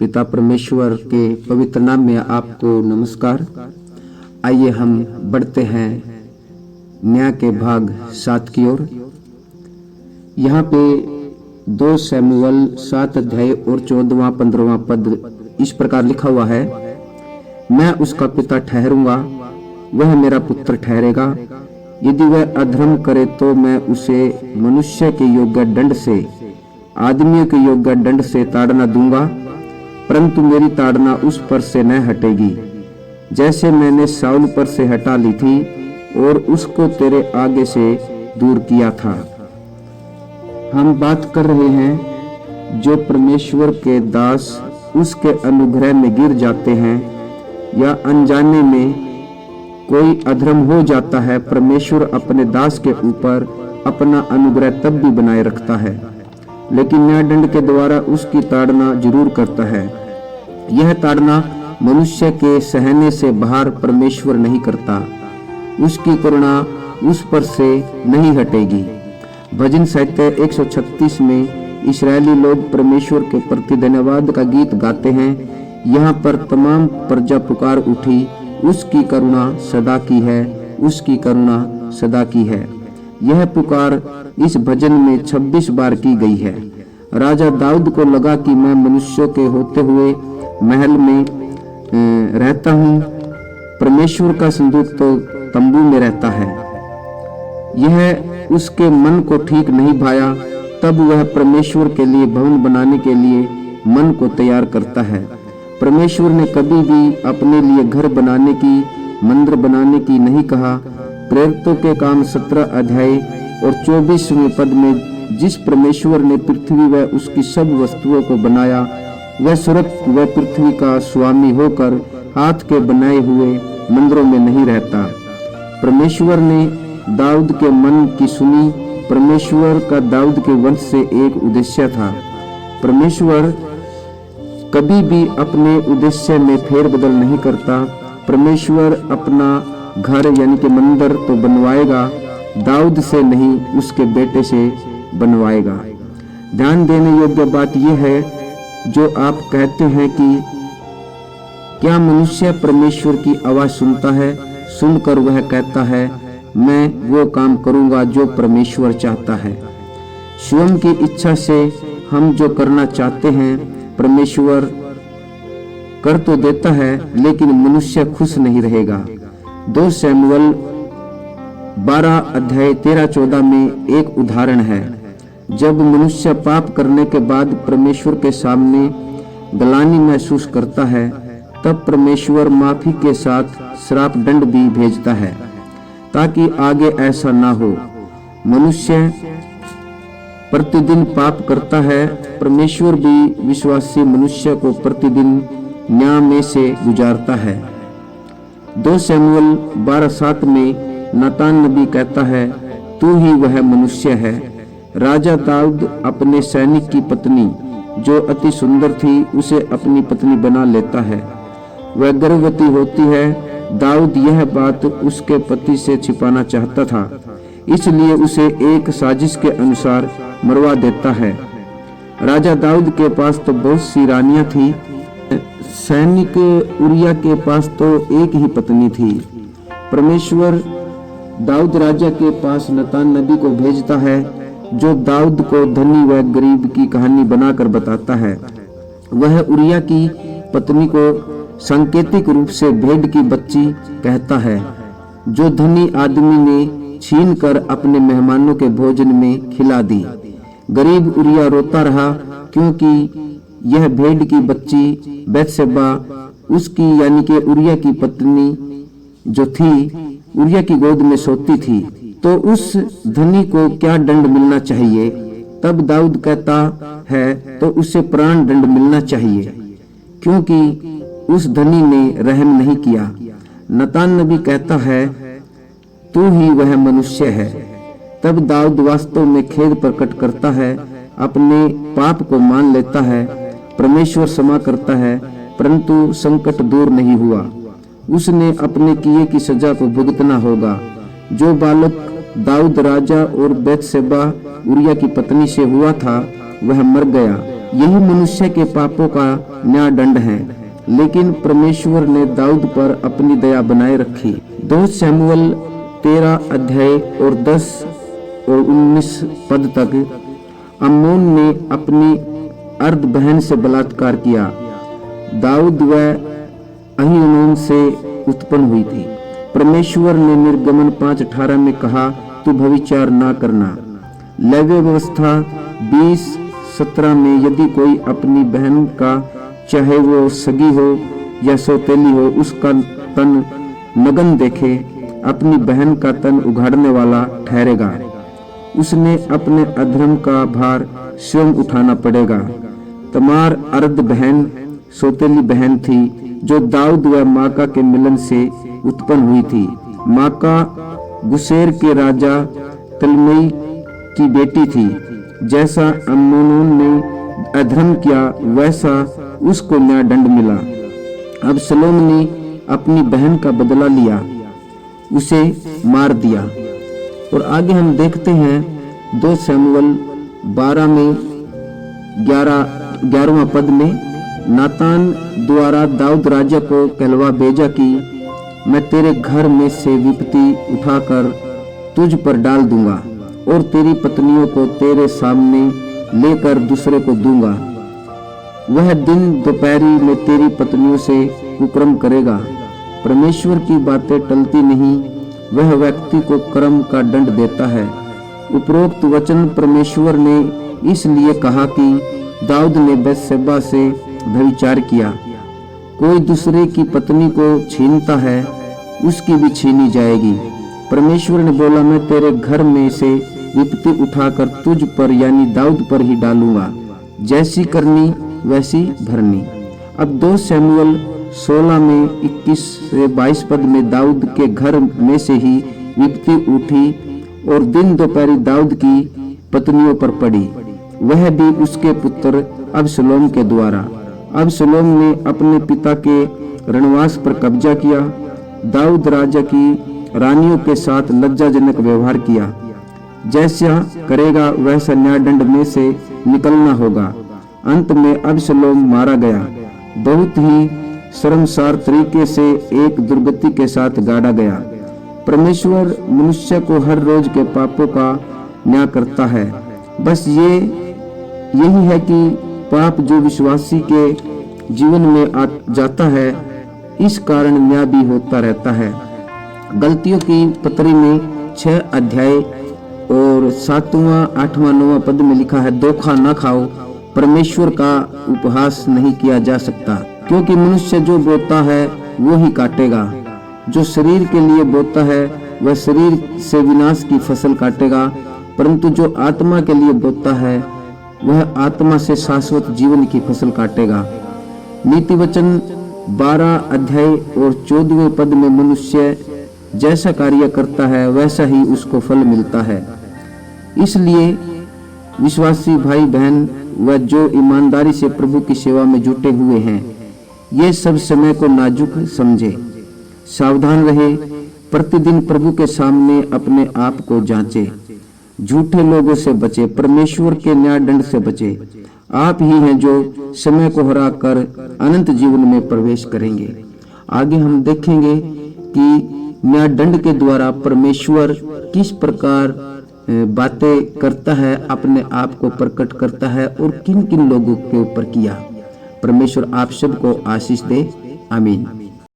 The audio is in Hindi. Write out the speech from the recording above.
पिता परमेश्वर के पवित्र नाम में आपको नमस्कार। आइए हम बढ़ते हैं न्याय के भाग 7 की ओर। यहाँ पे 2 शमूएल 7 अध्याय और 14वां 15वां पद इस प्रकार लिखा हुआ है, मैं उसका पिता ठहरूंगा, वह मेरा पुत्र ठहरेगा। यदि वह अधर्म करे तो मैं उसे मनुष्य के योग्य दंड से, आदमियों के योग्य दंड से ताड़ना दूंगा, परंतु मेरी ताड़ना उस पर से न हटेगी, जैसे मैंने शाऊल पर से हटा ली थी और उसको तेरे आगे से दूर किया था। हम बात कर रहे हैं जो परमेश्वर के दास उसके अनुग्रह में गिर जाते हैं या अनजाने में कोई अधर्म हो जाता है, परमेश्वर अपने दास के ऊपर अपना अनुग्रह तब भी बनाए रखता है, लेकिन न्यायदंड के द्वारा उसकी ताड़ना जरूर करता है। यह ताड़ना मनुष्य के सहने से बाहर परमेश्वर नहीं करता, उसकी करुणा उस पर से नहीं हटेगी। भजन साहित्य 136 में इस्राएली लोग परमेश्वर के प्रति धन्यवाद का गीत गाते हैं। यहाँ पर तमाम प्रजा पुकार उठी, उसकी करुणा सदा की है, उसकी करुणा सदा की है। यह पुकार इस भजन में 26 बार की गई है। राजा दाऊद को लगा कि मैं मनुष्यों के होते हुए महल में रहता हूँ, परमेश्वर का संदूक तो तंबू में रहता है। यह उसके मन को ठीक नहीं भाया, तब वह परमेश्वर के लिए भवन बनाने के लिए मन को तैयार करता है। परमेश्वर ने कभी भी अपने लिए घर बनाने की, मंदिर बनाने की नहीं कहा। प्रेरितों के काम 17 अध्याय और 24वें पद में जिस परमेश्वर ने पृथ्वी व उसकी सब वस्तुओं को बनाया, वह स्वर्ग व पृथ्वी का स्वामी होकर हाथ के बनाए हुए मंदिरों में नहीं रहता। परमेश्वर ने दाऊद के मन की सुनी। परमेश्वर का दाऊद के वंश से एक उद्देश्य था। परमेश्वर कभी भी अपने उद्देश्य में फेरबदल नहीं करता। परमेश्वर अपना घर यानी कि मंदिर तो बनवाएगा, दाऊद से नहीं, उसके बेटे से बनवाएगा। ध्यान देने योग्य बात यह है, जो आप कहते हैं कि क्या मनुष्य परमेश्वर की आवाज सुनता है? सुनकर वह कहता है, मैं वो काम करूंगा जो परमेश्वर चाहता है। स्वयं की इच्छा से हम जो करना चाहते हैं परमेश्वर कर तो देता है, लेकिन मनुष्य खुश नहीं रहेगा। 2 शमूएल 12 अध्याय 13-14 में एक उदाहरण है। जब मनुष्य पाप करने के बाद परमेश्वर के सामने गलानी महसूस करता है, तब परमेश्वर माफी के साथ श्राप दंड भी भेजता है, ताकि आगे ऐसा ना हो। मनुष्य प्रतिदिन पाप करता है, परमेश्वर भी विश्वासी मनुष्य को प्रतिदिन न्याय में से गुजारता है। 2 शमूएल 12:7 में नातान नबी कहता है, तू ही वह मनुष्य है। राजा दाऊद अपने सैनिक की पत्नी जो अति सुंदर थी, उसे अपनी पत्नी बना लेता है। वह गर्भवती होती है। दाऊद यह बात उसके पति से छिपाना चाहता था, इसलिए उसे एक साजिश के अनुसार मरवा देता है। राजा दाऊद के पास तो बहुत सी रानियां थी, सैनिक उरिया के पास तो एक ही पत्नी थी। परमेश्वर दाऊद राजा के पास नातान नबी को भेजता है, जो दाऊद को धनी व गरीब की कहानी बनाकर बताता है। वह उरिया की पत्नी को सांकेतिक रूप से भेड़ की बच्ची कहता है, जो धनी आदमी ने छीन कर अपने मेहमानों के भोजन में खिला दी। गरीब उरिया रोता रहा, क्योंकि यह भेड़ की बच्ची बैतशेबा उसकी यानी कि उरिया की पत्नी जो थी, उरिया की गोद में सोती थी। तो उस धनी को क्या दंड मिलना चाहिए? तब दाऊद कहता है, तो उसे प्राण दंड मिलना चाहिए, क्योंकि उस धनी ने रहम नहीं किया। नातान नबी कहता है, तू ही वह मनुष्य है। तब दाऊद वास्तव में खेद प्रकट करता है, अपने पाप को मान लेता है। परमेश्वर क्षमा करता है, परंतु संकट दूर नहीं हुआ। उसने अपने किए की सजा को भुगतना होगा। जो बालक दाऊद राजा और बैतशेबा उरिया की पत्नी से हुआ था, वह मर गया। यही मनुष्य के पापों का न्याय दंड है। लेकिन परमेश्वर ने दाऊद पर अपनी दया बनाए रखी। 2 शमूएल 13 अध्याय और 10 और 19 पद तक अम्नोन ने अपनी अर्ध बहन से बलात्कार किया। दाऊद व अहीनोन से उत्पन्न हुई थी। परमेश्वर ने निर्गमन 5:18 में कहा, तू व्यभिचार ना करना। लेवी व्यवस्था 20:17 में यदि कोई अपनी बहन का, चाहे वो सगी हो या सौतेली हो, उसका तन नग्न देखे, अपनी बहन का तन उघाड़ने वाला ठहरेगा। उसने अपने अधर्म का भार स्वयं उठाना पड़ेगा। तमार अर्ध बहन सौतेली बहन थी जो दाऊद व माका के मिलन से उत्पन्न हुई थी। माका गुसेर के राजा तलमई की बेटी थी। जैसा अम्नोन ने अधर्म किया वैसा उसको न्याय दंड मिला। अब अबशालोम ने अपनी बहन का बदला लिया, उसे मार दिया। और आगे हम देखते हैं 2 शमूएल 12 में 11वां पद में, नातान द्वारा दाऊद राजा को कहलवा भेजा कि मैं तेरे घर में से विपत्ति उठाकर तुझ पर डाल दूंगा और तेरी पत्नियों को तेरे सामने लेकर दूसरे को दूंगा। वह दिन दोपहरी में तेरी पत्नियों से कुकर्म करेगा। परमेश्वर की बातें टलती नहीं, वह व्यक्ति को कर्म का दंड देता है। उपरोक्त वचन परमेश्वर ने इसलिए कहा कि दाऊद ने बत्शेबा से व्यभिचार किया। कोई दूसरे की पत्नी को छीनता है, उसकी भी छीनी जाएगी। परमेश्वर ने बोला, मैं तेरे घर में से विपत्ति उठाकर तुझ पर यानी दाऊद पर ही डालूंगा, जैसी करनी वैसी भरनी। अब 2 शमूएल 16 में 21 से 22 पद में दाऊद के घर में से ही विपत्ति उठी और दिन दोपहरी दाऊद की पत्नियों पर पड़ी, वह भी उसके पुत्र अबशालोम के द्वारा। अबशालोम ने अपने पिता के रणवास पर कब्जा किया। दाऊद राजा की रानियों के साथ लज्जाजनक व्यवहार किया। जैसा करेगा वैसा न्याय दंड में से निकलना होगा। अंत में अबशालोम मारा गया। बहुत ही शर्मसार तरीके से एक दुर्गति के साथ गाड़ा गया। परमेश्वर मनुष्य को हर रोज के पापों का न्याय करता है। बस यही है कि पाप जो विश्वासी के जीवन में आ जाता है, इस कारण न्याय भी होता रहता है। गलतियों की पत्री में 6 अध्याय और 7वां 8वां 9वां पद में लिखा है, धोखा न खाओ, परमेश्वर का उपहास नहीं किया जा सकता, क्योंकि मनुष्य जो बोता है वो ही काटेगा। जो शरीर के लिए बोता है वह शरीर से विनाश की फसल काटेगा, परंतु जो आत्मा के लिए बोता है वह आत्मा से शाश्वत जीवन की फसल काटेगा। नीति वचन 12 अध्याय और 14वें पद में मनुष्य जैसा कार्य करता है वैसा ही उसको फल मिलता है। इसलिए विश्वासी भाई बहन व जो ईमानदारी से प्रभु की सेवा में जुटे हुए हैं, ये सब समय को नाजुक समझे, सावधान रहे, प्रतिदिन प्रभु के सामने अपने आप को जांचे, झूठे लोगों से बचे, परमेश्वर के न्याय दंड से बचे। आप ही हैं जो समय को हराकर अनंत जीवन में प्रवेश करेंगे। आगे हम देखेंगे कि न्याय दंड के द्वारा परमेश्वर किस प्रकार बातें करता है, अपने आप को प्रकट करता है और किन किन लोगों के ऊपर किया। परमेश्वर आप सबको आशीष दे। आमीन।